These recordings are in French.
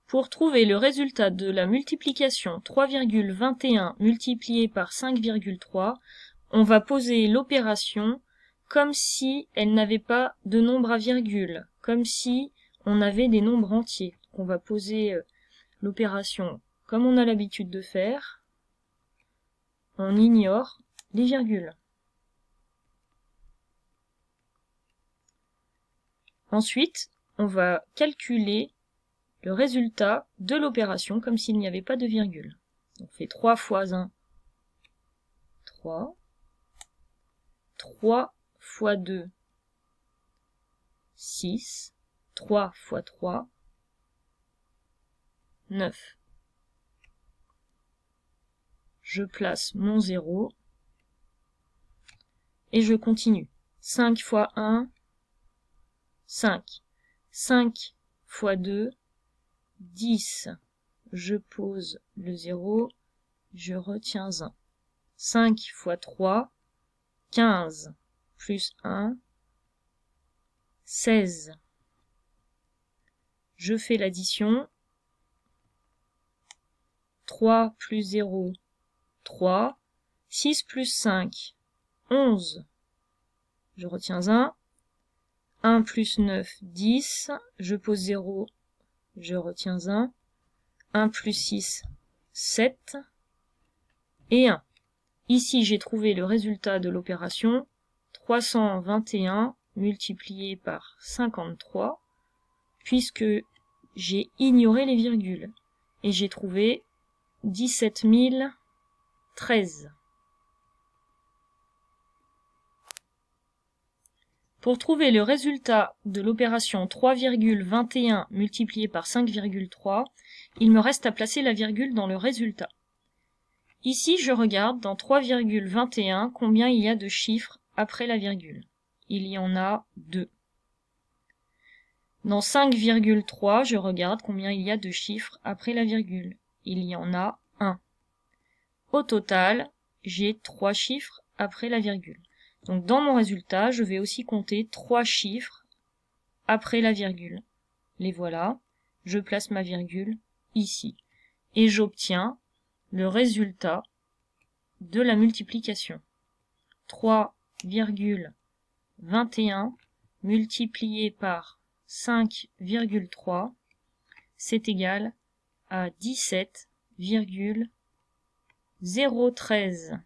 Pour trouver le résultat de la multiplication 3,21 multiplié par 5,3, on va poser l'opération comme si elle n'avait pas de nombre à virgule, comme si on avait des nombres entiers. On va poser l'opération comme on a l'habitude de faire. On ignore les virgules. Ensuite, on va calculer le résultat de l'opération comme s'il n'y avait pas de virgule. On fait 3 fois 1, 3. 3 fois 2, 6. 3 fois 3, 9. Je place mon 0 et je continue. 5 fois 1, 5. 5 fois 2, 10. Je pose le 0, je retiens 1. 5 fois 3, 15, plus 1, 16. Je fais l'addition. 3 plus 0, 3. 6 plus 5, 11. Je retiens 1. 1 plus 9, 10. Je pose 0, je retiens 1. 1 plus 6, 7. Et 1. Ici, j'ai trouvé le résultat de l'opération 321 multiplié par 53, puisque j'ai ignoré les virgules. Et j'ai trouvé 17 013. Pour trouver le résultat de l'opération 3,21 multiplié par 5,3, il me reste à placer la virgule dans le résultat. Ici, je regarde dans 3,21 combien il y a de chiffres après la virgule. Il y en a 2. Dans 5,3, je regarde combien il y a de chiffres après la virgule. Il y en a 1. Au total, j'ai 3 chiffres après la virgule. Donc dans mon résultat, je vais aussi compter 3 chiffres après la virgule. Les voilà. Je place ma virgule ici. Et j'obtiens le résultat de la multiplication. 3,21 multiplié par 5,3, c'est égal à 17,013.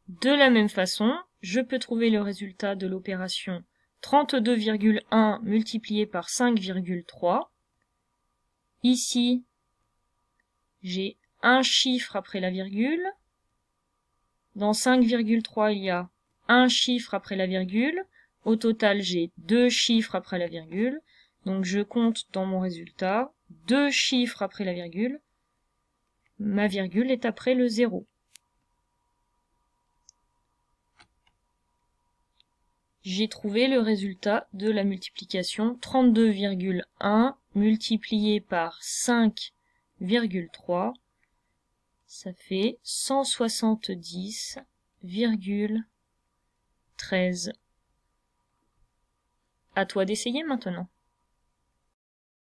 De la même façon, je peux trouver le résultat de l'opération 32,1 multiplié par 5,3. Ici, j'ai un chiffre après la virgule. Dans 5,3, il y a un chiffre après la virgule. Au total, j'ai 2 chiffres après la virgule. Donc je compte dans mon résultat 2 chiffres après la virgule. Ma virgule est après le 0. J'ai trouvé le résultat de la multiplication 32,1 multiplié par 5,3. Ça fait 170,13. À toi d'essayer maintenant.